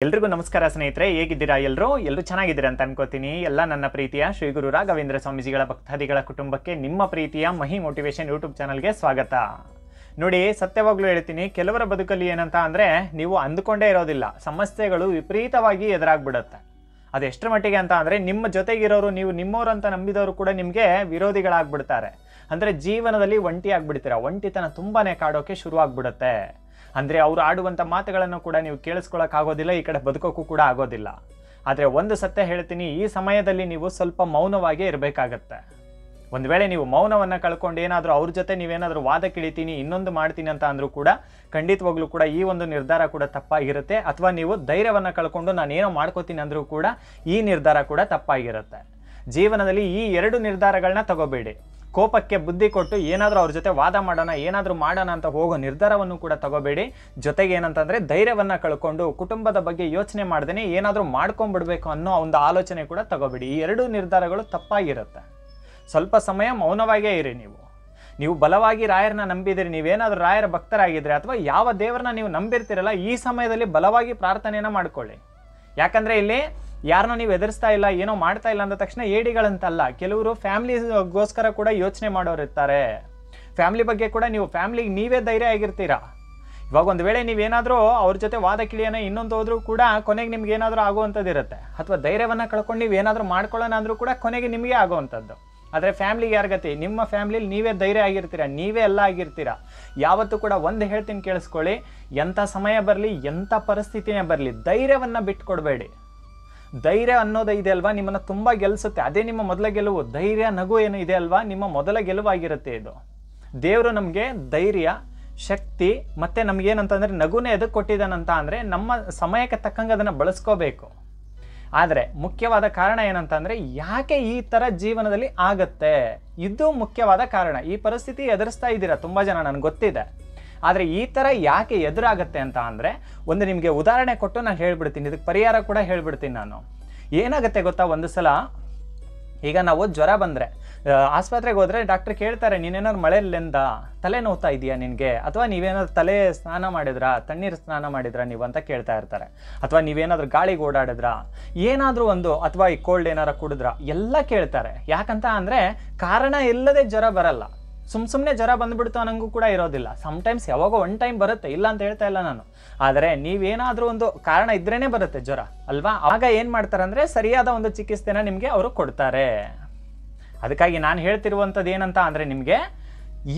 ಎಲ್ರಿಗೂ ನಮಸ್ಕಾರ ಸ್ನೇಹಿತರೆ, ಹೇಗಿದ್ದೀರಾ? ಎಲ್ಲರೂ ಚೆನ್ನಾಗಿದ್ದೀರಾ ಅಂತ ಅನ್ಕೋತೀನಿ. ಎಲ್ಲ ನನ್ನ ಪ್ರೀತಿಯ ಶ್ರೀ ಗುರು ರಾಘವೇಂದ್ರ ಸ್ವಾಮೀಜಿಗಳ ಭಕ್ತಾದಿಗಳ ಕುಟುಂಬಕ್ಕೆ ನಿಮ್ಮ ಪ್ರೀತಿಯ ಮಹಿ ಮೋಟಿವೇಶನ್ ಯೂಟ್ಯೂಬ್ ಚಾನಲ್ಗೆ ಸ್ವಾಗತ. ನೋಡಿ, ಸತ್ಯವಾಗ್ಲೂ ಹೇಳ್ತೀನಿ, ಕೆಲವರ ಬದುಕಲ್ಲಿ ಏನಂತ ಅಂದರೆ ನೀವು ಅಂದುಕೊಂಡೇ ಇರೋದಿಲ್ಲ, ಸಮಸ್ಯೆಗಳು ವಿಪರೀತವಾಗಿ ಎದುರಾಗ್ಬಿಡುತ್ತೆ. ಅದೆಷ್ಟರ ಮಟ್ಟಿಗೆ ಅಂತ ಅಂದರೆ ನಿಮ್ಮ ಜೊತೆಗಿರೋರು, ನೀವು ನಿಮ್ಮವರು ಅಂತ ನಂಬಿದವರು ಕೂಡ ನಿಮಗೆ ವಿರೋಧಿಗಳಾಗ್ಬಿಡ್ತಾರೆ. ಅಂದರೆ ಜೀವನದಲ್ಲಿ ಒಂಟಿ ಆಗ್ಬಿಡ್ತೀರ, ಒಂಟಿತನ ತುಂಬಾ ಕಾಡೋಕೆ ಶುರುವಾಗ್ಬಿಡುತ್ತೆ. ಅಂದರೆ ಅವರು ಆಡುವಂಥ ಮಾತುಗಳನ್ನು ಕೂಡ ನೀವು ಕೇಳಿಸ್ಕೊಳ್ಳೋಕ್ಕಾಗೋದಿಲ್ಲ, ಈ ಕಡೆ ಬದುಕೋಕ್ಕೂ ಕೂಡ ಆಗೋದಿಲ್ಲ. ಆದರೆ ಒಂದು ಸತ್ಯ ಹೇಳ್ತೀನಿ, ಈ ಸಮಯದಲ್ಲಿ ನೀವು ಸ್ವಲ್ಪ ಮೌನವಾಗೇ ಇರಬೇಕಾಗತ್ತೆ. ಒಂದು ವೇಳೆ ನೀವು ಮೌನವನ್ನು ಕಳ್ಕೊಂಡು ಏನಾದರೂ ಅವ್ರ ಜೊತೆ ನೀವೇನಾದರೂ ವಾದಕ್ಕಿಳಿತೀನಿ, ಇನ್ನೊಂದು ಮಾಡ್ತೀನಿ ಅಂತ ಅಂದರೂ ಕೂಡ ಖಂಡಿತವಾಗ್ಲೂ ಕೂಡ ಈ ಒಂದು ನಿರ್ಧಾರ ಕೂಡ ತಪ್ಪಾಗಿರುತ್ತೆ. ಅಥವಾ ನೀವು ಧೈರ್ಯವನ್ನು ಕಳ್ಕೊಂಡು ನಾನೇನೋ ಮಾಡ್ಕೋತೀನಿ ಅಂದರೂ ಕೂಡ ಈ ನಿರ್ಧಾರ ಕೂಡ ತಪ್ಪಾಗಿರುತ್ತೆ. ಜೀವನದಲ್ಲಿ ಈ ಎರಡು ನಿರ್ಧಾರಗಳನ್ನ ತಗೋಬೇಡಿ. ಕೋಪಕ್ಕೆ ಬುದ್ಧಿ ಕೊಟ್ಟು ಏನಾದರೂ ಅವ್ರ ಜೊತೆ ವಾದ ಮಾಡೋಣ, ಏನಾದರೂ ಮಾಡೋಣ ಅಂತ ಹೋಗೋ ನಿರ್ಧಾರವನ್ನು ಕೂಡ ತಗೋಬೇಡಿ. ಜೊತೆಗೆ ಏನಂತಂದರೆ ಧೈರ್ಯವನ್ನು ಕಳ್ಕೊಂಡು ಕುಟುಂಬದ ಬಗ್ಗೆ ಯೋಚನೆ ಮಾಡ್ದೇ ಏನಾದರೂ ಮಾಡ್ಕೊಂಡ್ಬಿಡ್ಬೇಕು ಅನ್ನೋ ಒಂದು ಆಲೋಚನೆ ಕೂಡ ತಗೋಬೇಡಿ. ಈ ಎರಡೂ ನಿರ್ಧಾರಗಳು ತಪ್ಪಾಗಿರುತ್ತೆ. ಸ್ವಲ್ಪ ಸಮಯ ಮೌನವಾಗೇ ಇರಿ. ನೀವು ಬಲವಾಗಿ ರಾಯರನ್ನ ನಂಬಿದಿರಿ, ನೀವೇನಾದರೂ ರಾಯರ ಭಕ್ತರಾಗಿದ್ದರೆ ಅಥವಾ ಯಾವ ದೇವರನ್ನ ನೀವು ನಂಬಿರ್ತೀರಲ್ಲ, ಈ ಸಮಯದಲ್ಲಿ ಬಲವಾಗಿ ಪ್ರಾರ್ಥನೆಯನ್ನು ಮಾಡ್ಕೊಳ್ಳಿ. ಯಾಕಂದರೆ ಇಲ್ಲಿ ಯಾರನ್ನ ನೀವು ಎದುರಿಸ್ತಾ ಇಲ್ಲ, ಏನೋ ಮಾಡ್ತಾ ಇಲ್ಲ ಅಂದ ತಕ್ಷಣ ಏಡಿಗಳಂತಲ್ಲ. ಕೆಲವರು ಫ್ಯಾಮ್ಲಿಗೋಸ್ಕರ ಕೂಡ ಯೋಚನೆ ಮಾಡೋರು ಇರ್ತಾರೆ. ಫ್ಯಾಮ್ಲಿ ಬಗ್ಗೆ ಕೂಡ ಫ್ಯಾಮ್ಲಿಗೆ ನೀವೇ ಧೈರ್ಯ ಆಗಿರ್ತೀರಾ. ಇವಾಗ ಒಂದು ವೇಳೆ ನೀವೇನಾದರೂ ಅವ್ರ ಜೊತೆ ವಾದ ಕಿಳಿಯೋಣ ಇನ್ನೊಂದು ಹೋದ್ರೂ ಕೂಡ ಕೊನೆಗೆ ನಿಮ್ಗೆ ಏನಾದರೂ ಆಗುವಂಥದ್ದು ಇರುತ್ತೆ. ಅಥವಾ ಧೈರ್ಯವನ್ನು ಕಳ್ಕೊಂಡು ನೀವೇನಾದರೂ ಮಾಡ್ಕೊಳ್ಳೋಣ ಅಂದರೂ ಕೂಡ ಕೊನೆಗೆ ನಿಮಗೆ ಆಗುವಂಥದ್ದು. ಆದರೆ ಫ್ಯಾಮ್ಲಿಗೆ ಯಾರ ಗತಿ? ನಿಮ್ಮ ಫ್ಯಾಮ್ಲಿಲಿ ನೀವೇ ಧೈರ್ಯ ಆಗಿರ್ತೀರ, ನೀವೇ ಎಲ್ಲ ಆಗಿರ್ತೀರ. ಯಾವತ್ತೂ ಕೂಡ ಒಂದು ಹೇಳ್ತೀನಿ ಕೇಳಿಸ್ಕೊಳ್ಳಿ, ಎಂಥ ಸಮಯ ಬರಲಿ, ಎಂಥ ಪರಿಸ್ಥಿತಿನೇ ಬರಲಿ, ಧೈರ್ಯವನ್ನು ಬಿಟ್ಕೊಡ್ಬೇಡಿ. ಧೈರ್ಯ ಅನ್ನೋದು ಇದೆ ಅಲ್ವಾ, ನಿಮ್ಮನ್ನು ತುಂಬ ಗೆಲ್ಲಿಸುತ್ತೆ. ಅದೇ ನಿಮ್ಮ ಮೊದಲ ಗೆಲುವು. ಧೈರ್ಯ, ನಗು ಏನು ಇದೆ ಅಲ್ವಾ, ನಿಮ್ಮ ಮೊದಲ ಗೆಲುವಾಗಿರುತ್ತೆ ಇದು. ದೇವರು ನಮಗೆ ಧೈರ್ಯ, ಶಕ್ತಿ ಮತ್ತು ನಮಗೇನಂತಂದರೆ ನಗುನೇ ಎದಕ್ಕೆ ಕೊಟ್ಟಿದ್ದಾನಂತ ಅಂದರೆ ನಮ್ಮ ಸಮಯಕ್ಕೆ ತಕ್ಕಂಗೆ ಅದನ್ನು ಬಳಸ್ಕೋಬೇಕು. ಆದರೆ ಮುಖ್ಯವಾದ ಕಾರಣ ಏನಂತಂದರೆ ಯಾಕೆ ಈ ಥರ ಜೀವನದಲ್ಲಿ ಆಗತ್ತೆ, ಇದು ಮುಖ್ಯವಾದ ಕಾರಣ. ಈ ಪರಿಸ್ಥಿತಿ ಎದುರಿಸ್ತಾ ಇದ್ದೀರಾ ತುಂಬ ಜನ, ನನಗೆ ಗೊತ್ತಿದೆ. ಆದರೆ ಈ ಥರ ಯಾಕೆ ಎದುರಾಗತ್ತೆ ಅಂತ ಅಂದರೆ ಒಂದು ನಿಮಗೆ ಉದಾಹರಣೆ ಕೊಟ್ಟು ನಾನು ಹೇಳ್ಬಿಡ್ತೀನಿ, ಇದಕ್ಕೆ ಪರಿಹಾರ ಕೂಡ ಹೇಳ್ಬಿಡ್ತೀನಿ ನಾನು. ಏನಾಗುತ್ತೆ ಗೊತ್ತಾ, ಒಂದು ಸಲ ಈಗ ನಾವು ಜ್ವರ ಬಂದರೆ ಆಸ್ಪತ್ರೆಗೆ ಹೋದರೆ ಡಾಕ್ಟ್ರ್ ಕೇಳ್ತಾರೆ, ನೀನೇನಾದ್ರು ಮಳೆಯಲ್ಲೆಂದ ತಲೆ ನೋವ್ತಾ ಇದೆಯಾ ನಿನಗೆ, ಅಥವಾ ನೀವೇನಾದ್ರು ತಲೆ ಸ್ನಾನ ಮಾಡಿದ್ರಾ, ತಣ್ಣೀರು ಸ್ನಾನ ಮಾಡಿದ್ರಾ ನೀವು ಅಂತ ಕೇಳ್ತಾ ಇರ್ತಾರೆ. ಅಥವಾ ನೀವೇನಾದರೂ ಗಾಳಿಗೆ ಓಡಾಡಿದ್ರಾ, ಏನಾದರೂ ಒಂದು, ಅಥವಾ ಈ ಕೋಲ್ಡ್ ಏನಾರು ಕುಡಿದ್ರಾ, ಎಲ್ಲ ಕೇಳ್ತಾರೆ. ಯಾಕಂತ ಅಂದರೆ ಕಾರಣ ಇಲ್ಲದೆ ಜ್ವರ ಬರಲ್ಲ. ಸುಮ್ಮನೆ ಜ್ವರ ಬಂದುಬಿಡ್ತು ಅನ್ನಂಗೂ ಕೂಡ ಇರೋದಿಲ್ಲ. ಸಮ್ಟೈಮ್ಸ್ ಯಾವಾಗೋ ಒನ್ ಟೈಮ್ ಬರುತ್ತೆ, ಇಲ್ಲ ಅಂತ ಹೇಳ್ತಾ ಇಲ್ಲ ನಾನು. ಆದರೆ ನೀವೇನಾದರೂ ಒಂದು ಕಾರಣ ಇದ್ರೇ ಬರುತ್ತೆ ಜ್ವರ ಅಲ್ವಾ. ಆಗ ಏನು ಮಾಡ್ತಾರೆ ಅಂದರೆ ಸರಿಯಾದ ಒಂದು ಚಿಕಿತ್ಸೆನ ನಿಮಗೆ ಅವರು ಕೊಡ್ತಾರೆ. ಅದಕ್ಕಾಗಿ ನಾನು ಹೇಳ್ತಿರುವಂಥದ್ದು ಏನಂತ ಅಂದರೆ ನಿಮಗೆ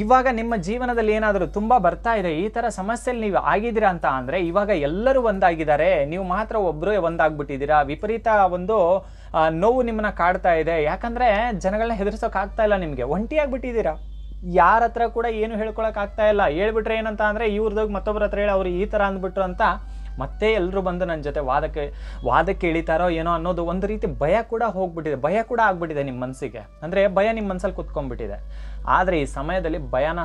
ಇವಾಗ ನಿಮ್ಮ ಜೀವನದಲ್ಲಿ ಏನಾದರೂ ತುಂಬ ಬರ್ತಾ ಇದೆ, ಈ ಥರ ಸಮಸ್ಯೆಯಲ್ಲಿ ನೀವು ಆಗಿದ್ದೀರಾ ಅಂತ ಅಂದರೆ ಇವಾಗ ಎಲ್ಲರೂ ಒಂದಾಗಿದ್ದಾರೆ, ನೀವು ಮಾತ್ರ ಒಬ್ಬರು ಒಂದಾಗ್ಬಿಟ್ಟಿದ್ದೀರಾ. ವಿಪರೀತ ಒಂದು ನೋವು ನಿಮ್ಮನ್ನ ಕಾಡ್ತಾ ಇದೆ. ಯಾಕಂದರೆ ಜನಗಳನ್ನ ಹೆದರ್ಸೋಕ್ಕಾಗ್ತಾ ಇಲ್ಲ, ನಿಮಗೆ ಒಂಟಿಯಾಗ್ಬಿಟ್ಟಿದ್ದೀರಾ. ಯಾರ ಹತ್ರ ಕೂಡ ಏನು ಹೇಳ್ಕೊಳಕ್ಕಾಗ್ತಾ ಇಲ್ಲ. ಹೇಳ್ಬಿಟ್ರೆ ಏನಂತ ಅಂದರೆ ಇವ್ರದಾಗ ಮತ್ತೊಬ್ಬರ ಹತ್ರ ಹೇಳಿ ಅವ್ರು ಈ ಥರ ಅಂದ್ಬಿಟ್ರು ಅಂತ ಮತ್ತೆ ಎಲ್ಲರೂ ಬಂದು ನನ್ನ ಜೊತೆ ವಾದಕ್ಕೆ ಇಳಿತಾರೋ ಏನೋ ಅನ್ನೋದು ಒಂದು ರೀತಿ ಭಯ ಕೂಡ ಹೋಗ್ಬಿಟ್ಟಿದೆ, ಭಯ ಕೂಡ ಆಗ್ಬಿಟ್ಟಿದೆ ನಿಮ್ಮ ಮನಸ್ಸಿಗೆ. ಅಂದರೆ ಭಯ ನಿಮ್ಮ ಮನಸ್ಸಲ್ಲಿ ಕುತ್ಕೊಂಡ್ಬಿಟ್ಟಿದೆ. ಆದರೆ ಈ ಸಮಯದಲ್ಲಿ ಭಯನ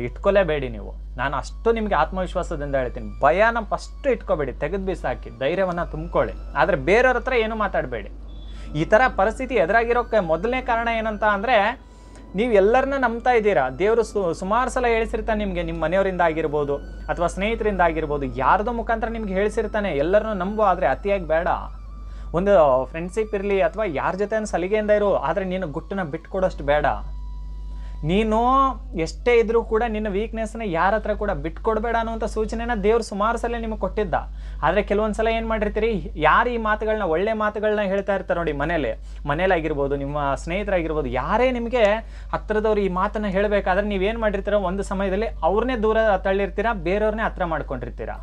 ಇಟ್ಕೊಳ್ಳೇಬೇಡಿ ನೀವು. ನಾನು ಅಷ್ಟು ನಿಮಗೆ ಆತ್ಮವಿಶ್ವಾಸದಿಂದ ಹೇಳ್ತೀನಿ, ಭಯನ ಫಸ್ಟು ಇಟ್ಕೋಬೇಡಿ, ತೆಗೆದು ಬಿಸಾಕಿ ಧೈರ್ಯವನ್ನು ತುಂಬ್ಕೊಳ್ಳಿ. ಆದರೆ ಬೇರೆಯವ್ರ ಹತ್ರ ಏನೂ ಮಾತಾಡಬೇಡಿ. ಈ ಥರ ಪರಿಸ್ಥಿತಿ ಎದುರಾಗಿರೋಕ್ಕೆ ಮೊದಲನೇ ಕಾರಣ ಏನಂತ ಅಂದರೆ ನೀವು ಎಲ್ಲರನ್ನ ನಂಬ್ತಾ ಇದ್ದೀರಾ. ದೇವರು ಸುಮಾರು ಸಲ ಹೇಳಿಸಿರ್ತಾನೆ ನಿಮಗೆ, ನಿಮ್ಮ ಮನೆಯವರಿಂದ ಆಗಿರ್ಬೋದು ಅಥವಾ ಸ್ನೇಹಿತರಿಂದ ಆಗಿರ್ಬೋದು, ಯಾರ್ದೋ ಮುಖಾಂತರ ನಿಮ್ಗೆ ಹೇಳಿಸಿರ್ತಾನೆ ಎಲ್ಲರನ್ನೂ ನಂಬು. ಆದರೆ ಅತಿಯಾಗಿ ಬೇಡ. ಒಂದು ಫ್ರೆಂಡ್ಶಿಪ್ ಇರಲಿ ಅಥವಾ ಯಾರ ಜೊತೆ ಸಲಿಗೆಯಿಂದ ಇರು, ಆದರೆ ನೀನು ಗುಟ್ಟನ್ನ ಬಿಟ್ಕೊಡೋಷ್ಟು ಬೇಡ. ನೀನು ಎಷ್ಟೇ ಇದ್ರೂ ಕೂಡ ನಿನ್ನ ವೀಕ್ನೆಸ್ನ ಯಾರ ಹತ್ರ ಕೂಡ ಬಿಟ್ಕೊಡ್ಬೇಡ ಅನ್ನುವಂಥ ಸೂಚನೆನ ದೇವ್ರು ಸುಮಾರು ಸಲ ನಿಮಗೆ ಕೊಟ್ಟಿದ್ದ. ಆದರೆ ಕೆಲವೊಂದು ಸಲ ಏನು ಮಾಡಿರ್ತೀರಿ, ಯಾರು ಈ ಮಾತುಗಳನ್ನ, ಒಳ್ಳೆ ಮಾತುಗಳನ್ನ ಹೇಳ್ತಾ ಇರ್ತಾರೆ ನೋಡಿ, ಮನೇಲಾಗಿರ್ಬೋದು, ನಿಮ್ಮ ಸ್ನೇಹಿತರಾಗಿರ್ಬೋದು, ಯಾರೇ ನಿಮಗೆ ಹತ್ತಿರದವ್ರು ಈ ಮಾತನ್ನು ಹೇಳಬೇಕಾದ್ರೆ ನೀವೇನು ಮಾಡಿರ್ತೀರೋ ಒಂದು ಸಮಯದಲ್ಲಿ ಅವ್ರನ್ನೇ ದೂರ ತಳ್ಳಿರ್ತೀರಾ, ಬೇರೆಯವ್ರನ್ನೇ ಹತ್ರ ಮಾಡ್ಕೊಂಡಿರ್ತೀರಾ.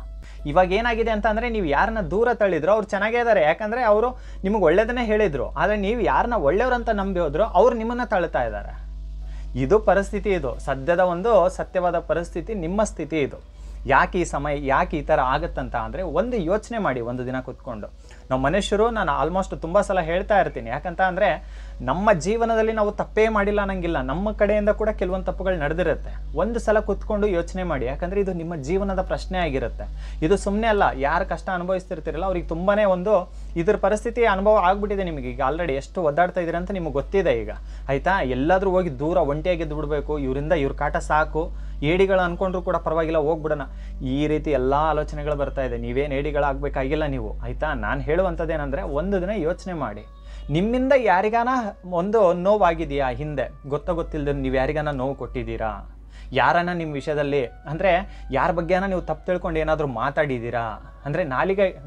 ಇವಾಗ ಏನಾಗಿದೆ ಅಂತ ಅಂದರೆ ನೀವು ಯಾರನ್ನ ದೂರ ತಳ್ಳಿದ್ರು ಅವ್ರು ಚೆನ್ನಾಗೇ ಇದ್ದಾರೆ, ಯಾಕಂದರೆ ಅವರು ನಿಮಗೆ ಒಳ್ಳೆಯದನ್ನೇ ಹೇಳಿದರು. ಆದರೆ ನೀವು ಯಾರನ್ನ ಒಳ್ಳೆಯವ್ರಂತ ನಂಬಿ ಹೋದ್ರು ಅವ್ರು ನಿಮ್ಮನ್ನು ತಳ್ಳುತ್ತಾ ಇದ್ದಾರೆ. ಇದು ಪರಿಸ್ಥಿತಿ, ಇದು ಸದ್ಯದ ಒಂದು ಸತ್ಯವಾದ ಪರಿಸ್ಥಿತಿ, ನಿಮ್ಮ ಸ್ಥಿತಿ ಇದು. ಯಾಕೆ ಈ ಸಮಯ, ಯಾಕೆ ಈ ಥರ ಆಗುತ್ತಂತ ಅಂದರೆ ಒಂದು ಯೋಚನೆ ಮಾಡಿ, ಒಂದು ದಿನ ಕೂತ್ಕೊಂಡು. ನಾವು ಮನುಷ್ಯರು, ನಾನು ಆಲ್ಮೋಸ್ಟ್ ತುಂಬ ಸಲ ಹೇಳ್ತಾ ಇರ್ತೀನಿ, ಯಾಕಂತ ಅಂದರೆ ನಮ್ಮ ಜೀವನದಲ್ಲಿ ನಾವು ತಪ್ಪೇ ಮಾಡಿಲ್ಲ ಅನ್ನಂಗಿಲ್ಲ, ನಮ್ಮ ಕಡೆಯಿಂದ ಕೂಡ ಕೆಲವೊಂದು ತಪ್ಪುಗಳು ನಡೆದಿರುತ್ತೆ. ಒಂದು ಸಲ ಕೂತ್ಕೊಂಡು ಯೋಚನೆ ಮಾಡಿ, ಯಾಕಂದರೆ ಇದು ನಿಮ್ಮ ಜೀವನದ ಪ್ರಶ್ನೆ ಆಗಿರುತ್ತೆ. ಇದು ಸುಮ್ಮನೆ ಅಲ್ಲ, ಯಾರು ಕಷ್ಟ ಅನುಭವಿಸ್ತಿರ್ತೀರಲ್ಲ ಅವ್ರಿಗೆ ತುಂಬಾ ಒಂದು ಇದ್ರ ಪರಿಸ್ಥಿತಿ ಅನುಭವ ಆಗ್ಬಿಟ್ಟಿದೆ ನಿಮಗೆ. ಈಗ ಆಲ್ರೆಡಿ ಎಷ್ಟು ಒದ್ದಾಡ್ತಾ ಇದ್ದೀರ ಅಂತ ನಿಮಗೆ ಗೊತ್ತಿದೆ ಈಗ, ಆಯಿತಾ. ಎಲ್ಲಾದರೂ ಹೋಗಿ ದೂರ ಒಂಟಿಯಾಗಿದ್ದು ಬಿಡಬೇಕು, ಇವರಿಂದ ಇವ್ರ ಕಾಟ ಸಾಕು, ಏಡಿಗಳು ಅಂದ್ಕೊಂಡ್ರು ಕೂಡ ಪರವಾಗಿಲ್ಲ ಹೋಗ್ಬಿಡೋಣ, ಈ ರೀತಿ ಎಲ್ಲ ಆಲೋಚನೆಗಳು ಬರ್ತಾ ಇದೆ. ನೀವೇನು ಏಡಿಗಳಾಗಬೇಕಾಗಿಲ್ಲ ನೀವು, ಆಯಿತಾ. ನಾನು ಹೇಳುವಂಥದ್ದೇನೆಂದರೆ, ಒಂದು ದಿನ ಯೋಚನೆ ಮಾಡಿ, ನಿಮ್ಮಿಂದ ಯಾರಿಗಾನ ಒಂದು ನೋವಾಗಿದೆಯಾ ಹಿಂದೆ, ಗೊತ್ತಿಲ್ಲದೆ ನೀವು ಯಾರಿಗಾನ ನೋವು ಕೊಟ್ಟಿದ್ದೀರಾ? ಯಾರನ್ನ ನಿಮ್ಮ ವಿಷಯದಲ್ಲಿ ಅಂದರೆ ಯಾರ ಬಗ್ಗೆನ ನೀವು ತಪ್ಪು ತಿಳ್ಕೊಂಡು ಏನಾದರೂ ಮಾತಾಡಿದ್ದೀರಾ? ಅಂದರೆ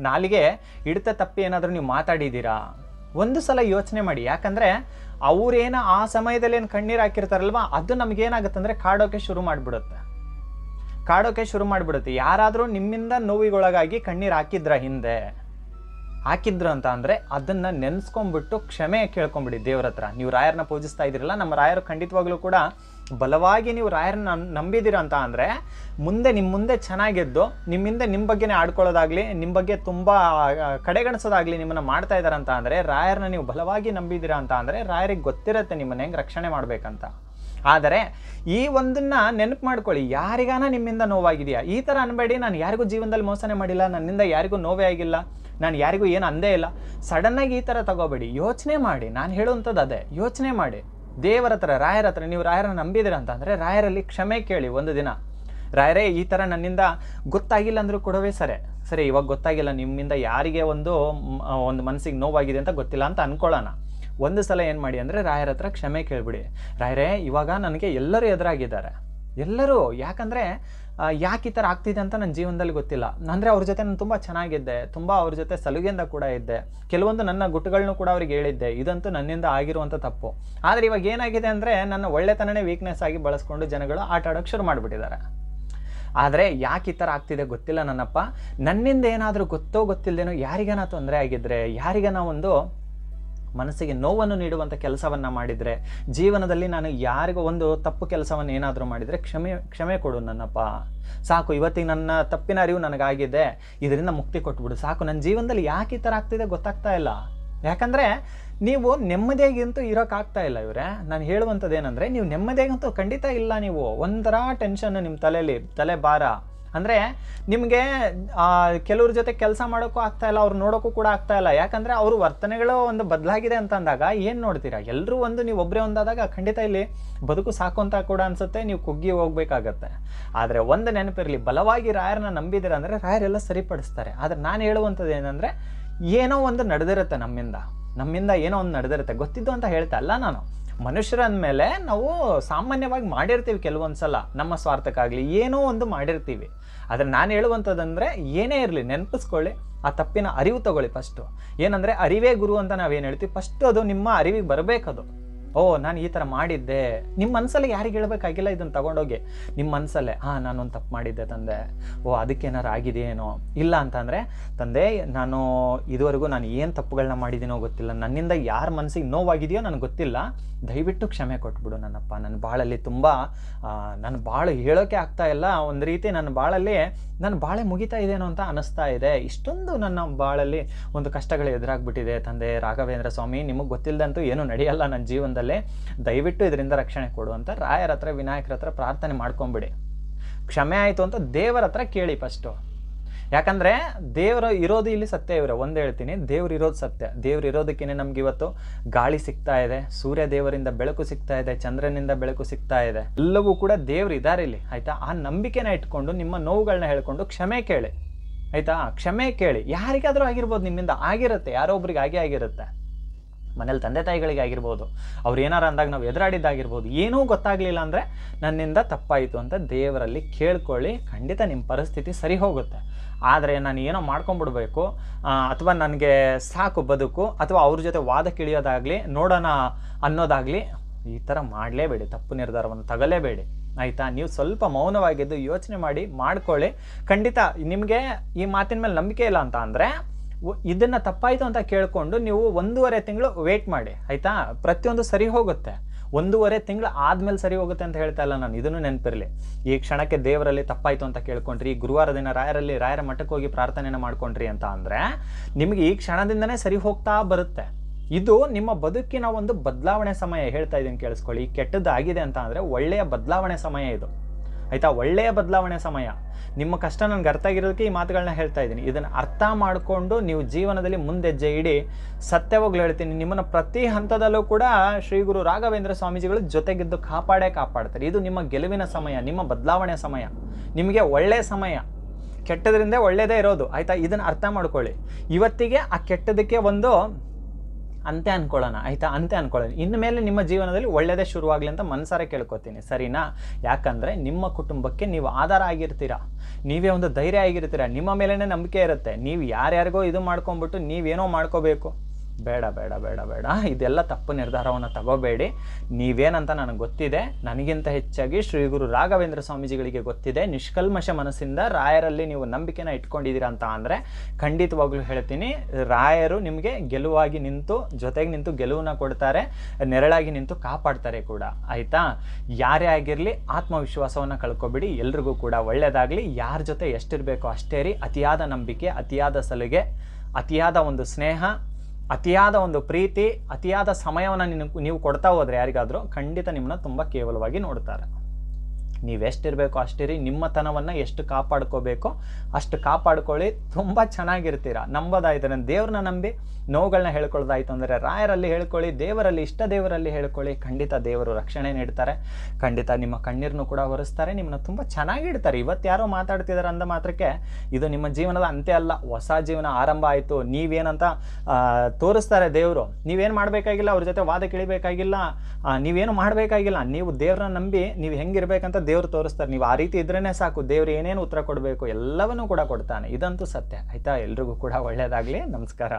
ನಾಲಿಗೆ ಹಿಡಿತ ತಪ್ಪಿ ಏನಾದರೂ ನೀವು ಮಾತಾಡಿದ್ದೀರಾ? ಒಂದು ಸಲ ಯೋಚನೆ ಮಾಡಿ. ಯಾಕಂದರೆ ಅವರೇನು ಆ ಸಮಯದಲ್ಲಿ ಏನು ಕಣ್ಣೀರು ಹಾಕಿರ್ತಾರಲ್ವ, ಅದು ನಮಗೇನಾಗುತ್ತೆ ಅಂದರೆ ಕಾಡೋಕೆ ಶುರು ಮಾಡಿಬಿಡುತ್ತೆ. ಯಾರಾದರೂ ನಿಮ್ಮಿಂದ ನೋವಿಗೊಳಗಾಗಿ ಕಣ್ಣೀರು ಹಾಕಿದ್ರು ಅಂತ ಅಂದರೆ ಅದನ್ನು ನೆನೆಸ್ಕೊಂಡ್ಬಿಟ್ಟು ಕ್ಷಮೆ ಕೇಳ್ಕೊಂಬಿಡಿ ದೇವ್ರ ಹತ್ರ. ನೀವು ರಾಯರನ್ನ ಪೂಜಿಸ್ತಾ ಇದ್ದೀರಲ್ಲ, ನಮ್ಮ ರಾಯರು ಖಂಡಿತವಾಗ್ಲೂ ಕೂಡ ಬಲವಾಗಿ ನೀವು ರಾಯರನ್ನ ನಂಬಿದ್ದೀರ ಅಂತ ಅಂದರೆ ನಿಮ್ಮ ಮುಂದೆ ಚೆನ್ನಾಗಿದ್ದು ನಿಮ್ಮ ಬಗ್ಗೆನೇ ಆಡ್ಕೊಳ್ಳೋದಾಗಲಿ, ನಿಮ್ಮ ಬಗ್ಗೆ ತುಂಬ ಕಡೆಗಣಿಸೋದಾಗಲಿ ನಿಮ್ಮನ್ನು ಮಾಡ್ತಾ ಇದ್ದಾರೆ ಅಂತ ಅಂದರೆ, ರಾಯರನ್ನ ನೀವು ಬಲವಾಗಿ ನಂಬಿದ್ದೀರಾ ಅಂತ ಅಂದರೆ ರಾಯರಿಗೆ ಗೊತ್ತಿರುತ್ತೆ ನಿಮ್ಮನ್ನು ಹೆಂಗೆ ರಕ್ಷಣೆ ಮಾಡಬೇಕಂತ. ಆದರೆ ಈ ಒಂದನ್ನ ನೆನಪು ಮಾಡ್ಕೊಳ್ಳಿ, ಯಾರಿಗಾನ ನಿಮ್ಮಿಂದ ನೋವಾಗಿದೆಯಾ? ಈ ಥರ ಅನ್ಬೇಡಿ, ನಾನು ಯಾರಿಗೂ ಜೀವನದಲ್ಲಿ ಮೋಸನೆ ಮಾಡಿಲ್ಲ, ನನ್ನಿಂದ ಯಾರಿಗೂ ನೋವೇ ಆಗಿಲ್ಲ, ನಾನು ಯಾರಿಗೂ ಏನು ಅಂದೇ ಇಲ್ಲ. ಸಡನ್ನಾಗಿ ಈ ಥರ ತಗೋಬೇಡಿ, ಯೋಚನೆ ಮಾಡಿ. ನಾನು ಹೇಳುವಂಥದ್ದು ಅದೇ, ಯೋಚನೆ ಮಾಡಿ ದೇವರ ಹತ್ರ, ರಾಯರ ಹತ್ರ. ನೀವು ರಾಯರನ್ನ ನಂಬಿದಿರ ಅಂತ ಅಂದರೆ ರಾಯರಲ್ಲಿ ಕ್ಷಮೆ ಕೇಳಿ. ಒಂದು ದಿನ, ರಾಯರೇ ಈ ಥರ ನನ್ನಿಂದ ಗೊತ್ತಾಗಿಲ್ಲ ಅಂದರೂ ಕೊಡವೇ ಸರಿ ಇವಾಗ ಗೊತ್ತಾಗಿಲ್ಲ, ನಿಮ್ಮಿಂದ ಯಾರಿಗೆ ಒಂದು ಮನಸ್ಸಿಗೆ ನೋವಾಗಿದೆ ಅಂತ ಗೊತ್ತಿಲ್ಲ ಅಂತ ಅಂದ್ಕೊಳ್ಳೋಣ. ಒಂದು ಸಲ ಏನು ಮಾಡಿ ಅಂದರೆ ರಾಯರ ಹತ್ರ ಕ್ಷಮೆ ಕೇಳಿಬಿಡಿ. ರಾಯರೇ ಇವಾಗ ನನಗೆ ಎಲ್ಲರೂ ಎದುರಾಗಿದ್ದಾರೆ, ಎಲ್ಲರೂ. ಯಾಕಂದರೆ ಯಾಕೆ ಈ ಥರ ಆಗ್ತಿದೆ ಅಂತ ನನ್ನ ಜೀವನದಲ್ಲಿ ಗೊತ್ತಿಲ್ಲ. ಅಂದರೆ ಅವ್ರ ಜೊತೆ ನಾನು ತುಂಬ ಚೆನ್ನಾಗಿದ್ದೆ, ತುಂಬ ಅವ್ರ ಜೊತೆ ಸಲುಗೆಯಿಂದ ಕೂಡ ಇದ್ದೆ, ಕೆಲವೊಂದು ನನ್ನ ಗುಟ್ಟುಗಳನ್ನೂ ಕೂಡ ಅವ್ರಿಗೆ ಹೇಳಿದ್ದೆ. ಇದಂತೂ ನನ್ನಿಂದ ಆಗಿರುವಂಥ ತಪ್ಪು. ಆದರೆ ಇವಾಗ ಏನಾಗಿದೆ ಅಂದರೆ ನನ್ನ ಒಳ್ಳೆತನನೇ ವೀಕ್ನೆಸ್ ಆಗಿ ಬಳಸ್ಕೊಂಡು ಜನಗಳು ಆಟ ಆಡೋಕ್ಕೆ ಶುರು ಮಾಡಿಬಿಟ್ಟಿದ್ದಾರೆ. ಆದರೆ ಯಾಕೆ ಈ ಥರ ಆಗ್ತಿದೆ ಗೊತ್ತಿಲ್ಲ ನನ್ನಪ್ಪ. ನನ್ನಿಂದ ಏನಾದರೂ ಗೊತ್ತಿಲ್ಲದೇನೋ ಯಾರಿಗಾನ ತೊಂದರೆ ಆಗಿದ್ದರೆ, ಯಾರಿಗಾನ ಒಂದು ಮನಸ್ಸಿಗೆ ನೋವನ್ನು ನೀಡುವಂಥ ಕೆಲಸವನ್ನು ಮಾಡಿದರೆ, ಜೀವನದಲ್ಲಿ ನಾನು ಯಾರಿಗೂ ಒಂದು ತಪ್ಪು ಕೆಲಸವನ್ನು ಏನಾದರೂ ಮಾಡಿದರೆ ಕ್ಷಮೆ ಕೊಡು ನನ್ನಪ್ಪ, ಸಾಕು. ಇವತ್ತಿಗೆ ನನ್ನ ತಪ್ಪಿನ ಅರಿವು ನನಗಾಗಿದೆ, ಇದರಿಂದ ಮುಕ್ತಿ ಕೊಟ್ಬಿಡು ಸಾಕು. ನನ್ನ ಜೀವನದಲ್ಲಿ ಯಾಕೆ ಈ ಥರ ಆಗ್ತಿದೆ ಗೊತ್ತಾಗ್ತಾ ಇಲ್ಲ. ಯಾಕಂದರೆ ನೀವು ನೆಮ್ಮದಿಯಾಗಂತೂ ಇರೋಕ್ಕಾಗ್ತಾ ಇಲ್ಲ ಇವರೇ. ನಾನು ಹೇಳುವಂಥದ್ದು ಏನಂದರೆ, ನೀವು ನೆಮ್ಮದಿಯಾಗಂತೂ ಖಂಡಿತ ಇಲ್ಲ. ನೀವು ಒಂಥರ ಟೆನ್ಷನ್, ನಿಮ್ಮ ತಲೆ ಭಾರ. ಅಂದರೆ ನಿಮಗೆ ಕೆಲವ್ರ ಜೊತೆ ಕೆಲಸ ಮಾಡೋಕ್ಕೂ ಆಗ್ತಾ ಇಲ್ಲ, ಅವ್ರು ನೋಡೋಕ್ಕೂ ಕೂಡ ಆಗ್ತಾ ಇಲ್ಲ. ಯಾಕಂದರೆ ಅವ್ರ ವರ್ತನೆಗಳು ಒಂದು ಬದಲಾಗಿದೆ ಅಂತ ಅಂದಾಗ ಏನು ನೋಡ್ತೀರಾ? ಎಲ್ಲರೂ ನೀವು ಒಬ್ಬರೇ ಒಂದಾದಾಗ ಖಂಡಿತ ಇಲ್ಲಿ ಬದುಕು ಸಾಕು ಅಂತ ಕೂಡ ಅನಿಸುತ್ತೆ, ನೀವು ಕುಗ್ಗಿ ಹೋಗ್ಬೇಕಾಗತ್ತೆ. ಆದರೆ ಒಂದು ನೆನಪಿರಲಿ, ಬಲವಾಗಿ ರಾಯರನ್ನ ನಂಬಿದಿರ ಅಂದರೆ ರಾಯರೆಲ್ಲ ಸರಿಪಡಿಸ್ತಾರೆ. ಆದರೆ ನಾನು ಹೇಳುವಂಥದ್ದು ಏನಂದರೆ, ಏನೋ ಒಂದು ನಡೆದಿರುತ್ತೆ, ನಮ್ಮಿಂದ ಏನೋ ಒಂದು ನಡೆದಿರುತ್ತೆ, ಗೊತ್ತಿದ್ದು ಅಂತ ಹೇಳ್ತಾ ಅಲ್ಲ ನಾನು. ಮನುಷ್ಯರ ಅಂದಮೇಲೆ ನಾವು ಸಾಮಾನ್ಯವಾಗಿ ಮಾಡಿರ್ತೀವಿ, ಕೆಲವೊಂದು ಸಲ ನಮ್ಮ ಸ್ವಾರ್ಥಕ್ಕಾಗಲಿ ಏನೋ ಒಂದು ಮಾಡಿರ್ತೀವಿ. ಆದರೆ ನಾನು ಹೇಳುವಂಥದ್ದಂದರೆ, ಏನೇ ಇರಲಿ ನೆನಪಿಸ್ಕೊಳ್ಳಿ, ಆ ತಪ್ಪಿನ ಅರಿವು ತಗೊಳ್ಳಿ ಫಸ್ಟು. ಏನಂದರೆ ಅರಿವೇ ಗುರು ಅಂತ ನಾವೇನು ಹೇಳ್ತೀವಿ, ಫಸ್ಟು ಅದು ನಿಮ್ಮ ಅರಿವಿಗೆ ಬರಬೇಕದು. ಓ ನಾನು ಈ ಥರ ಮಾಡಿದ್ದೆ, ನಿಮ್ಮ ಮನಸ್ಸಲ್ಲಿ ಯಾರಿಗೆ ಹೇಳಬೇಕಾಗಿಲ್ಲ, ಇದನ್ನು ತಗೊಂಡೋಗಿ ನಿಮ್ಮ ಮನಸ್ಸಲ್ಲೇ ನಾನೊಂದು ತಪ್ಪು ಮಾಡಿದ್ದೆ ತಂದೆ, ಅದಕ್ಕೇನಾರು ಆಗಿದೆಯೇನೋ. ಇಲ್ಲ ಅಂತಂದರೆ, ತಂದೆ ನಾನು ಇದುವರೆಗೂ ನಾನು ಏನು ತಪ್ಪುಗಳನ್ನ ಮಾಡಿದ್ದೀನೋ ಗೊತ್ತಿಲ್ಲ, ನನ್ನಿಂದ ಯಾರ ಮನಸ್ಸಿಗೆ ನೋವಾಗಿದೆಯೋ ನನಗೆ ಗೊತ್ತಿಲ್ಲ, ದಯವಿಟ್ಟು ಕ್ಷಮೆ ಕೊಟ್ಬಿಡು ನನ್ನಪ್ಪ. ನನ್ನ ಬಾಳಲ್ಲಿ ತುಂಬ ನನ್ನ ಬಾಳು ಹೇಳೋಕ್ಕೆ ಆಗ್ತಾ ಇಲ್ಲ, ಒಂದು ರೀತಿ ನನ್ನ ಬಾಳೆ ಮುಗಿತಾ ಇದೇನೋ ಅಂತ ಅನ್ನಿಸ್ತಾ ಇದೆ. ಇಷ್ಟೊಂದು ನನ್ನ ಬಾಳಲ್ಲಿ ಒಂದು ಕಷ್ಟಗಳು ಎದುರಾಗ್ಬಿಟ್ಟಿದೆ ತಂದೆ ರಾಘವೇಂದ್ರ ಸ್ವಾಮಿ, ನಿಮಗೆ ಗೊತ್ತಿಲ್ಲದಂತೂ ಏನೂ ನಡೆಯಲ್ಲ ನನ್ನ ಜೀವನದಲ್ಲೇ, ದಯವಿಟ್ಟು ಇದರಿಂದ ರಕ್ಷಣೆ ಕೊಡು ಅಂತ ರಾಯರ ಹತ್ರ, ವಿನಾಯಕರ ಹತ್ರ ಪ್ರಾರ್ಥನೆ ಮಾಡ್ಕೊಂಬಿಡಿ. ಕ್ಷಮೆ ಆಯಿತು ಅಂತ ದೇವರ ಹತ್ರ ಕೇಳಿ ಫಸ್ಟು. ಯಾಕಂದರೆ ದೇವರು ಇರೋದು ಇಲ್ಲಿ ಸತ್ಯ. ಇವರೇ ಒಂದು ಹೇಳ್ತೀನಿ, ದೇವ್ರು ಇರೋದು ಸತ್ಯ. ದೇವ್ರು ಇರೋದಕ್ಕೇ ನಮ್ಗೆ ಇವತ್ತು ಗಾಳಿ ಸಿಗ್ತಾ ಇದೆ, ಸೂರ್ಯ ದೇವರಿಂದ ಬೆಳಕು ಸಿಗ್ತಾ ಇದೆ, ಚಂದ್ರನಿಂದ ಬೆಳಕು ಸಿಗ್ತಾ ಇದೆ, ಎಲ್ಲವೂ ಕೂಡ ದೇವ್ರು ಇದ್ದಾರೆ ಇಲ್ಲಿ, ಆಯಿತಾ. ಆ ನಂಬಿಕೆನ ಇಟ್ಕೊಂಡು ನಿಮ್ಮ ನೋವುಗಳನ್ನ ಹೇಳ್ಕೊಂಡು ಕ್ಷಮೆ ಕೇಳಿ, ಆಯಿತಾ. ಕ್ಷಮೆ ಕೇಳಿ, ಯಾರಿಗಾದರೂ ಆಗಿರ್ಬೋದು, ನಿಮ್ಮಿಂದ ಆಗಿರುತ್ತೆ, ಯಾರೋ ಒಬ್ರಿಗೆ ಆಗಿರುತ್ತೆ. ಮನೇಲಿ ತಂದೆ ತಾಯಿಗಳಿಗೆ ಆಗಿರ್ಬೋದು, ಅವ್ರು ಏನಾರು ಅಂದಾಗ ನಾವು ಎದುರಾಡಿದ್ದಾಗಿರ್ಬೋದು, ಏನೂ ಗೊತ್ತಾಗಲಿಲ್ಲ ಅಂದರೆ ನನ್ನಿಂದ ತಪ್ಪಾಯಿತು ಅಂತ ದೇವರಲ್ಲಿ ಕೇಳ್ಕೊಳ್ಳಿ, ಖಂಡಿತ ನಿಮ್ಮ ಪರಿಸ್ಥಿತಿ ಸರಿ ಹೋಗುತ್ತೆ. ಆದರೆ ನಾನು ಏನೋ ಮಾಡ್ಕೊಂಡ್ಬಿಡ್ಬೇಕು, ಅಥವಾ ನನಗೆ ಸಾಕು ಬದುಕು, ಅಥವಾ ಅವ್ರ ಜೊತೆ ವಾದಕ್ಕಿಳಿಯೋದಾಗಲಿ, ನೋಡೋಣ ಅನ್ನೋದಾಗಲಿ, ಈ ಥರ ಮಾಡಲೇಬೇಡಿ, ತಪ್ಪು ನಿರ್ಧಾರವನ್ನು ತಗಲೇಬೇಡಿ, ಆಯಿತಾ. ನೀವು ಸ್ವಲ್ಪ ಮೌನವಾಗಿದ್ದು ಯೋಚನೆ ಮಾಡ್ಕೊಳ್ಳಿ. ಖಂಡಿತ ನಿಮಗೆ ಈ ಮಾತಿನ ಮೇಲೆ ನಂಬಿಕೆ ಇಲ್ಲ ಅಂತ ಅಂದರೆ, ಇದನ್ನು ತಪ್ಪಾಯಿತು ಅಂತ ಕೇಳಿಕೊಂಡು ನೀವು 1.5 ತಿಂಗಳು ವೇಟ್ ಮಾಡಿ, ಆಯಿತಾ. ಪ್ರತಿಯೊಂದು ಸರಿ ಹೋಗುತ್ತೆ, 1.5 ತಿಂಗಳು ಆದಮೇಲೆ ಸರಿ ಹೋಗುತ್ತೆ ಅಂತ ಹೇಳ್ತಾ ಇಲ್ಲ ನಾನು. ಇದನ್ನು ನೆನಪಿರಲಿ, ಈ ಕ್ಷಣಕ್ಕೆ ದೇವರಲ್ಲಿ ತಪ್ಪಾಯಿತು ಅಂತ ಕೇಳ್ಕೊಂಡ್ರಿ, ಗುರುವಾರ ದಿನ ರಾಯರ ಮಠಕ್ಕೆ ಹೋಗಿ ಪ್ರಾರ್ಥನೆಯನ್ನು ಮಾಡ್ಕೊಂಡ್ರಿ ಅಂತ ಅಂದರೆ ನಿಮಗೆ ಈ ಕ್ಷಣದಿಂದನೇ ಸರಿ ಹೋಗ್ತಾ ಬರುತ್ತೆ. ಇದು ನಿಮ್ಮ ಬದುಕಿನ ಒಂದು ಬದಲಾವಣೆ ಸಮಯ. ಹೇಳ್ತಾ ಇದ್ದೀನಿ ಕೇಳಿಸ್ಕೊಳ್ಳಿ, ಕೆಟ್ಟದ್ದಾಗಿದೆ ಅಂತ ಅಂದರೆ ಒಳ್ಳೆಯ ಬದಲಾವಣೆ ಸಮಯ ಇದು. ಆಯಿತಾ. ಒಳ್ಳೆಯ ಬದಲಾವಣೆ ಸಮಯ. ನಿಮ್ಮ ಕಷ್ಟ ನನಗೆ ಅರ್ಥ ಆಗಿರೋದಕ್ಕೆ ಈ ಮಾತುಗಳನ್ನ ಹೇಳ್ತಾ ಇದ್ದೀನಿ. ಇದನ್ನು ಅರ್ಥ ಮಾಡಿಕೊಂಡು ನೀವು ಜೀವನದಲ್ಲಿ ಮುಂದೆಜ್ಜೆ ಇಡಿ. ಸತ್ಯವಾಗ್ಲೂ ಹೇಳ್ತೀನಿ, ನಿಮ್ಮನ್ನು ಪ್ರತಿ ಹಂತದಲ್ಲೂ ಕೂಡ ಶ್ರೀ ಗುರು ರಾಘವೇಂದ್ರ ಸ್ವಾಮೀಜಿಗಳು ಜೊತೆಗಿದ್ದು ಕಾಪಾಡ್ತಾರೆ. ಇದು ನಿಮ್ಮ ಗೆಲುವಿನ ಸಮಯ, ನಿಮ್ಮ ಬದಲಾವಣೆ ಸಮಯ, ನಿಮಗೆ ಒಳ್ಳೆಯ ಸಮಯ. ಕೆಟ್ಟದ್ರಿಂದ ಒಳ್ಳೆಯದೇ ಇರೋದು, ಆಯಿತಾ. ಇದನ್ನು ಅರ್ಥ ಮಾಡ್ಕೊಳ್ಳಿ. ಇವತ್ತಿಗೆ ಆ ಕೆಟ್ಟದಕ್ಕೆ ಒಂದು ಅಂತೆ ಅನ್ಕೊಳ್ಳೋಣ, ಆಯಿತಾ. ಅಂತೆ ಅನ್ಕೊಳ್ಳೋಣ. ಇನ್ಮೇಲೆ ನಿಮ್ಮ ಜೀವನದಲ್ಲಿ ಒಳ್ಳೆಯದೇ ಶುರುವಾಗಲಿ ಅಂತ ಮನಸಾರೆ ಕೇಳ್ಕೊತೀನಿ, ಸರಿನಾ. ಯಾಕಂದರೆ ನಿಮ್ಮ ಕುಟುಂಬಕ್ಕೆ ನೀವು ಆಧಾರ ಆಗಿರ್ತೀರ, ನೀವೇ ಒಂದು ಧೈರ್ಯ ಆಗಿರ್ತೀರ, ನಿಮ್ಮ ಮೇಲೇ ನಂಬಿಕೆ ಇರುತ್ತೆ. ನೀವು ಯಾರ್ಯಾರಿಗೋ ಇದು ಮಾಡ್ಕೊಂಬಿಟ್ಟು ನೀವೇನೋ ಮಾಡ್ಕೋಬೇಕು, ಬೇಡ ಬೇಡ ಬೇಡ ಬೇಡ. ಇದೆಲ್ಲ ತಪ್ಪು ನಿರ್ಧಾರವನ್ನು ತಗೋಬೇಡಿ. ನೀವೇನಂತ ನನಗೆ ಗೊತ್ತಿದೆ, ನನಗಿಂತ ಹೆಚ್ಚಾಗಿ ಶ್ರೀ ಗುರು ರಾಘವೇಂದ್ರ ಸ್ವಾಮೀಜಿಗಳಿಗೆ ಗೊತ್ತಿದೆ. ನಿಷ್ಕಲ್ಮಶ ಮನಸ್ಸಿಂದ ರಾಯರಲ್ಲಿ ನೀವು ನಂಬಿಕೆನ ಇಟ್ಕೊಂಡಿದ್ದೀರಾ ಅಂತ ಅಂದರೆ ಖಂಡಿತವಾಗ್ಲೂ ಹೇಳ್ತೀನಿ, ರಾಯರು ನಿಮಗೆ ಗೆಲುವಾಗಿ ನಿಂತು, ಜೊತೆಗೆ ನಿಂತು ಗೆಲುವನ್ನ ಕೊಡ್ತಾರೆ, ನೆರಳಾಗಿ ನಿಂತು ಕಾಪಾಡ್ತಾರೆ ಕೂಡ, ಆಯಿತಾ. ಯಾರೇ ಆಗಿರಲಿ ಆತ್ಮವಿಶ್ವಾಸವನ್ನು ಕಳ್ಕೊಬಿಡಿ. ಎಲ್ರಿಗೂ ಕೂಡ ಒಳ್ಳೆಯದಾಗಲಿ. ಯಾರ ಜೊತೆ ಎಷ್ಟಿರಬೇಕೋ ಅಷ್ಟೇ ರೀ. ಅತಿಯಾದ ನಂಬಿಕೆ, ಅತಿಯಾದ ಸಲುಗೆ, ಅತಿಯಾದ ಒಂದು ಸ್ನೇಹ, ಅತಿಯಾದ ಒಂದು ಪ್ರೀತಿ, ಅತಿಯಾದ ಸಮಯವನ್ನು ನೀವು ಕೊಡ್ತಾ ಹೋದರೆ ಯಾರಿಗಾದರೂ ಖಂಡಿತ ನಿಮ್ಮನ್ನ ತುಂಬ ಕೇವಲವಾಗಿ ನೋಡ್ತಾರೆ. ನೀವೆಷ್ಟಿರಬೇಕೋ ಅಷ್ಟಿರಿ. ನಿಮ್ಮ ತನವನ್ನು ಎಷ್ಟು ಕಾಪಾಡ್ಕೋಬೇಕೋ ಅಷ್ಟು ಕಾಪಾಡ್ಕೊಳ್ಳಿ. ತುಂಬ ಚೆನ್ನಾಗಿರ್ತೀರ. ನಂಬೋದಾಯ್ತು, ನನ್ನ ದೇವ್ರನ್ನ ನಂಬಿ ನೋವುಗಳನ್ನ ಹೇಳ್ಕೊಳ್ಳೋದಾಯ್ತು ಅಂದರೆ ರಾಯರಲ್ಲಿ ಹೇಳ್ಕೊಳ್ಳಿ, ದೇವರಲ್ಲಿ, ಇಷ್ಟ ದೇವರಲ್ಲಿ ಹೇಳ್ಕೊಳ್ಳಿ. ಖಂಡಿತ ದೇವರು ರಕ್ಷಣೆ ನೀಡ್ತಾರೆ. ಖಂಡಿತ ನಿಮ್ಮ ಕಣ್ಣೀರನ್ನು ಕೂಡ ಒರೆಸ್ತಾರೆ, ನಿಮ್ಮನ್ನ ತುಂಬ ಚೆನ್ನಾಗಿಡ್ತಾರೆ. ಇವತ್ತು ಯಾರೋ ಮಾತಾಡ್ತಿದ್ದಾರೆ ಅಂದ ಮಾತ್ರಕ್ಕೆ ಇದು ನಿಮ್ಮ ಜೀವನದ ಅಂತ್ಯ ಅಲ್ಲ, ಹೊಸ ಜೀವನ ಆರಂಭ ಆಯಿತು. ನೀವೇನಂತ ತೋರಿಸ್ತಾರೆ ದೇವರು. ನೀವೇನು ಮಾಡಬೇಕಾಗಿಲ್ಲ, ಅವ್ರ ಜೊತೆ ವಾದ ಕೇಳಬೇಕಾಗಿಲ್ಲ, ನೀವೇನು ಮಾಡಬೇಕಾಗಿಲ್ಲ. ನೀವು ದೇವ್ರನ್ನ ನಂಬಿ ನೀವು ಹೆಂಗಿರ್ಬೇಕಂತ ದೇವ್ರು ತೋರಿಸ್ತಾರೆ. ನೀವು ಆ ರೀತಿ ಇದ್ರೇ ಸಾಕು, ದೇವ್ರು ಏನೇನು ಉತ್ತರ ಕೊಡಬೇಕು ಎಲ್ಲವನ್ನೂ ಕೂಡ ಕೊಡ್ತಾನೆ. ಇದಂತೂ ಸತ್ಯ, ಆಯಿತಾ. ಎಲ್ರಿಗೂ ಕೂಡ ಒಳ್ಳೆಯದಾಗಲಿ. ನಮಸ್ಕಾರ.